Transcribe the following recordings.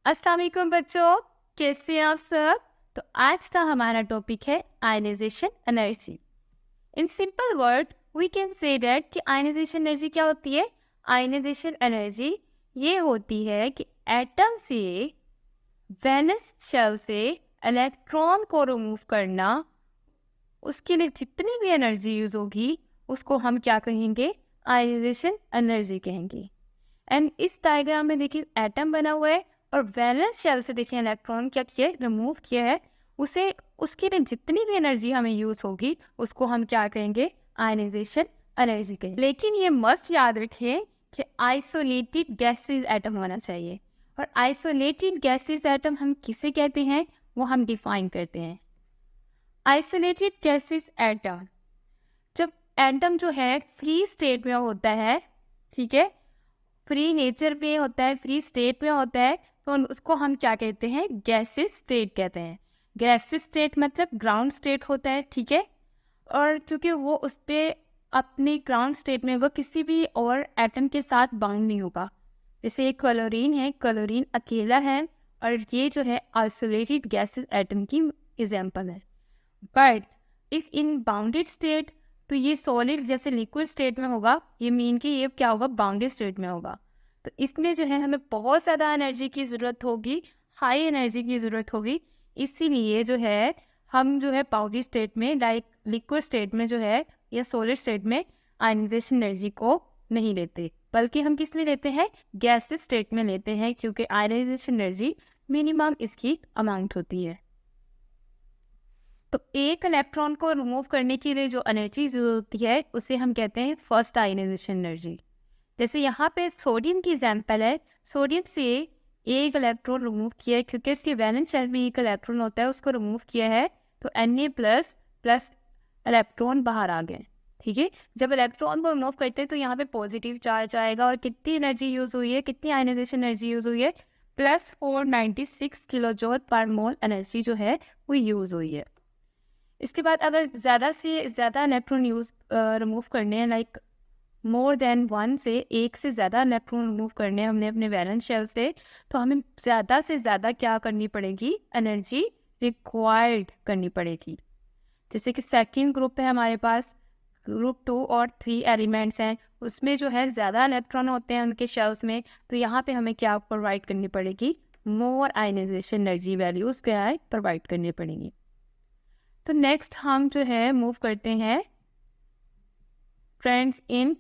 अस्सलाम वालेकुम बच्चों, कैसे हैं आप सब। तो आज का हमारा टॉपिक है ionisation energy. In simple word we can say that कि आयनाइजेशन एनर्जी क्या होती है। आयनाइजेशन एनर्जी ये होती है कि एटम से, वैलेंस शेल से इलेक्ट्रॉन को रिमूव करना, उसके लिए जितनी भी एनर्जी यूज होगी उसको हम क्या कहेंगे, आयनाइजेशन एनर्जी कहेंगे। एंड इस डायग्राम में देखिए एटम बना हुआ है और वैलेंस शेल से देखिए इलेक्ट्रॉन क्या किया, रिमूव किया है। उसे उसके लिए जितनी भी एनर्जी हमें यूज होगी उसको हम क्या कहेंगे, आयनाइजेशन एनर्जी कहेंगे। लेकिन ये मस्ट याद रखें कि आइसोलेटेड गैसेस एटम होना चाहिए। और आइसोलेटेड गैसेस एटम हम किसे कहते हैं वो हम डिफाइन करते हैं। आइसोलेटेड गैसेस एटम, जब एटम जो है फ्री स्टेट में होता है, ठीक है, फ्री नेचर में होता है, फ्री स्टेट में होता है, तो उसको हम क्या कहते हैं, गैसियस स्टेट कहते हैं। गैसियस स्टेट मतलब ग्राउंड स्टेट होता है, ठीक है। और क्योंकि वो उस पर अपने ग्राउंड स्टेट में होगा, किसी भी और एटम के साथ बाउंड नहीं होगा। जैसे एक क्लोरीन है, क्लोरीन अकेला है और ये जो है आइसोलेटेड गैसेस एटम की एग्जाम्पल है। But if in bounded state, तो ये सॉलिड जैसे लिक्विड स्टेट में होगा, ये मीन कि ये क्या होगा, बाउंडेड स्टेट में होगा। तो इसमें जो है हमें बहुत ज़्यादा एनर्जी की ज़रूरत होगी, हाई एनर्जी की ज़रूरत होगी। इसीलिए जो है हम जो है बाउंडेड स्टेट में, लाइक लिक्विड स्टेट में जो है या सॉलिड स्टेट में आयनाइजेशन एनर्जी को नहीं लेते, बल्कि हम किस में लेते हैं, गैसेस स्टेट में लेते हैं, क्योंकि आयनाइजेशन एनर्जी मिनिमम इसकी अमाउंट होती है। तो एक इलेक्ट्रॉन को रिमूव करने के लिए जो एनर्जी होती है उसे हम कहते हैं फर्स्ट आयनाइजेशन एनर्जी। जैसे यहाँ पे सोडियम की एग्जांपल है, सोडियम से एक इलेक्ट्रॉन रिमूव किया है, क्योंकि इसके वैलेंस शेल में एक इलेक्ट्रॉन होता है, उसको रिमूव किया है तो Na प्लस प्लस इलेक्ट्रॉन बाहर आ गए, ठीक है। जब इलेक्ट्रॉन को रिमूव करते हैं तो यहाँ पे पॉजिटिव चार्ज आएगा और कितनी एनर्जी यूज हुई है, कितनी आयनाइजेशन एनर्जी यूज हुई है, प्लस 496 किलो जूल पर मोल एनर्जी जो है वो यूज हुई है। इसके बाद अगर ज़्यादा से ज़्यादा इलेक्ट्रॉन यूज रिमूव करने हैं, लाइक मोर देन वन, से एक से ज़्यादा इलेक्ट्रॉन रिमूव करने हैं हमने अपने वैलेंस शेल से, तो हमें ज़्यादा से ज़्यादा क्या करनी पड़ेगी, एनर्जी रिक्वायर्ड करनी पड़ेगी। जैसे कि सेकंड ग्रुप है हमारे पास, ग्रुप 2 और 3 एलिमेंट्स हैं, उसमें जो है ज़्यादा इलेक्ट्रॉन होते हैं उनके शेल्स में, तो यहाँ पे हमें क्या प्रोवाइड करनी पड़ेगी, मोर आयनाइजेशन एनर्जी वैल्यूज़ क्या है प्रोवाइड करनी पड़ेंगी। तो नेक्स्ट हम जो है मूव करते हैं trends in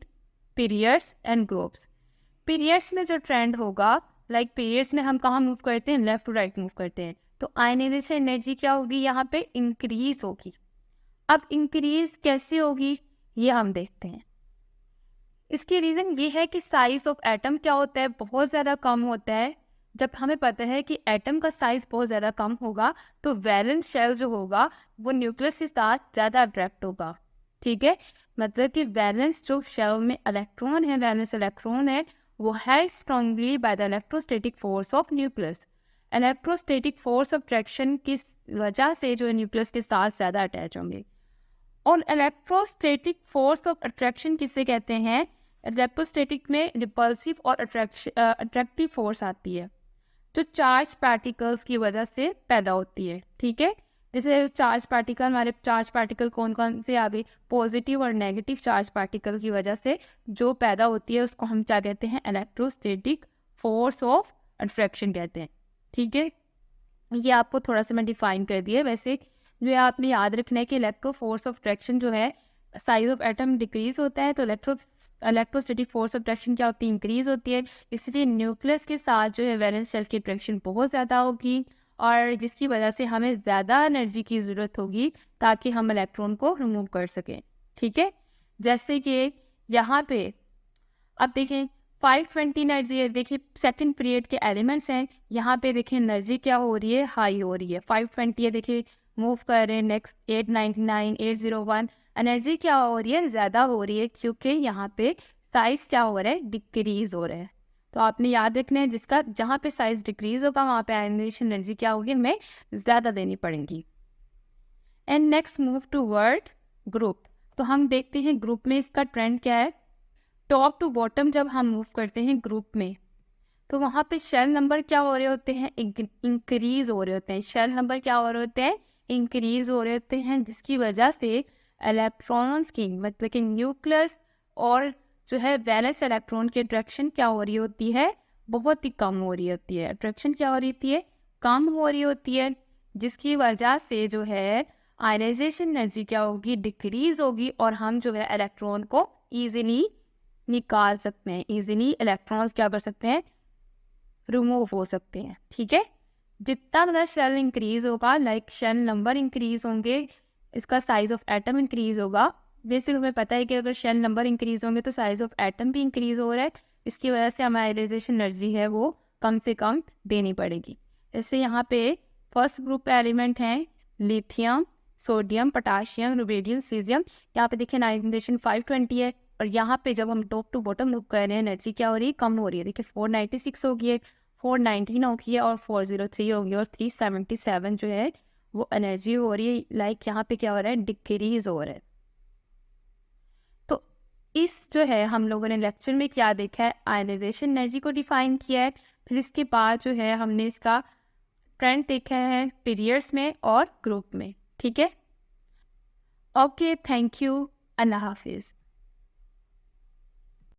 periods and groups. Periods में जो ट्रेंड होगा, लाइक पीरियड्स में हम कहाँ मूव करते हैं, लेफ्ट टू राइट मूव करते हैं, तो आयनाइजेशन एनर्जी क्या होगी, यहाँ पे इंक्रीज होगी। अब इंक्रीज कैसे होगी ये हम देखते हैं। इसकी रीज़न ये है कि साइज ऑफ एटम क्या होता है, बहुत ज़्यादा कम होता है। जब हमें पता है कि एटम का साइज बहुत ज़्यादा कम होगा तो वैलेंस शेल जो होगा वो न्यूक्लियस के साथ ज़्यादा अट्रैक्ट होगा, ठीक है। मतलब कि वैलेंस जो शेल में इलेक्ट्रॉन है, वैलेंस इलेक्ट्रॉन है, वो held strongly by the electrostatic force of nucleus. Electrostatic force of attraction की वजह से जो न्यूक्लियस के साथ ज़्यादा अटैच होंगे। और इलेक्ट्रोस्टैटिक फोर्स ऑफ अट्रैक्शन किसे कहते हैं, इलेक्ट्रोस्टैटिक में रिपल्सिव और अट्रैक्टिव फोर्स आती है जो चार्ज पार्टिकल्स की वजह से पैदा होती है, ठीक है। जैसे चार्ज पार्टिकल, हमारे चार्ज पार्टिकल कौन कौन से आ गए, पॉजिटिव और नेगेटिव चार्ज पार्टिकल की वजह से जो पैदा होती है उसको हम क्या कहते हैं, इलेक्ट्रोस्टैटिक फोर्स ऑफ अट्रैक्शन कहते हैं, ठीक है। ये आपको थोड़ा सा मैं डिफाइन कर दिया। वैसे जो है आपने याद रखना है कि इलेक्ट्रो फोर्स ऑफ अट्रैक्शन जो है, साइज ऑफ एटम डिक्रीज होता है तो इलेक्ट्रोस्टैटिक फोर्स ऑफ अट्रैक्शन क्या होती है, इंक्रीज होती है। इसलिए न्यूक्लियस के साथ जो है वैलेंस शेल की अट्रैक्शन बहुत ज़्यादा होगी और जिसकी वजह से हमें ज़्यादा एनर्जी की ज़रूरत होगी ताकि हम इलेक्ट्रॉन को रिमूव कर सकें, ठीक है। जैसे कि यहाँ पे अब देखें 520 एनर्जी है, देखिए सेकंड पीरियड के एलिमेंट्स हैं, यहाँ पे देखिए एनर्जी क्या हो रही है, हाई हो रही है, 520 है, देखिए मूव कर रहे हैं। नेक्स्ट 899, 801, एनर्जी क्या हो रही है, ज़्यादा हो रही है, क्योंकि यहाँ पे साइज क्या हो रहा है, डिक्रीज हो रहा है। तो आपने याद रखना है जिसका जहाँ पे साइज डिक्रीज होगा वहाँ पे आयनाइजेशन एनर्जी क्या होगी, हमें ज़्यादा देनी पड़ेगी। And next move to word group. तो हम देखते हैं ग्रुप में इसका ट्रेंड क्या है। टॉप टू बॉटम जब हम मूव करते हैं ग्रुप में, तो वहाँ पे शेल नंबर क्या हो रहे होते हैं, इंक्रीज हो रहे होते हैं। शेल नंबर क्या हो रहे होते हैं, इंक्रीज हो रहे होते हैं, जिसकी वजह से इलेक्ट्रॉन्स की मतलब कि न्यूक्लियस और जो है वैलेंस इलेक्ट्रॉन की अट्रैक्शन क्या हो रही होती है, बहुत ही कम हो रही होती है। अट्रैक्शन क्या हो रही होती है, कम हो रही होती है, जिसकी वजह से जो है आयनाइजेशन एनर्जी क्या होगी, डिक्रीज होगी, और हम जो है इलेक्ट्रॉन को ईजिली निकाल सकते हैं। ईजिली इलेक्ट्रॉन्स क्या कर सकते हैं, रिमूव हो सकते हैं। ठीक है, जितना ज़्यादा शेल इंक्रीज होगा, लाइक शेल नंबर इंक्रीज होंगे, इसका साइज ऑफ एटम इंक्रीज होगा। बेसिक हमें पता है कि अगर शेल नंबर इंक्रीज होंगे तो साइज ऑफ एटम भी इंक्रीज हो रहा है, इसकी वजह से हमारी आयनाइजेशन एनर्जी है वो कम से कम देनी पड़ेगी। जैसे यहाँ पे फर्स्ट ग्रुप पे एलिमेंट हैं lithium, sodium, potassium, rubidium, caesium. यहाँ पे देखिए आयनाइजेशन 520 है, और यहाँ पे जब हम टॉप टू बॉटम लुक कर रहे हैं एनर्जी क्या हो रही है, कम हो रही है। देखिए 496 हो गई है, 419 हो गई है, और 403 हो गई, और 377 जो है वो एनर्जी हो रही है, लाइक यहाँ पे क्या हो रहा है, डिक्रीज हो रहा है। तो इस जो है हम लोगों ने लेक्चर में क्या देखा है, आयनाइजेशन एनर्जी को डिफाइन किया है। फिर इसके बाद जो है हमने इसका ट्रेंड देखा है पीरियड्स में और ग्रुप में। ठीक है, ओके, थैंक यू, अल्लाह हाफिज़।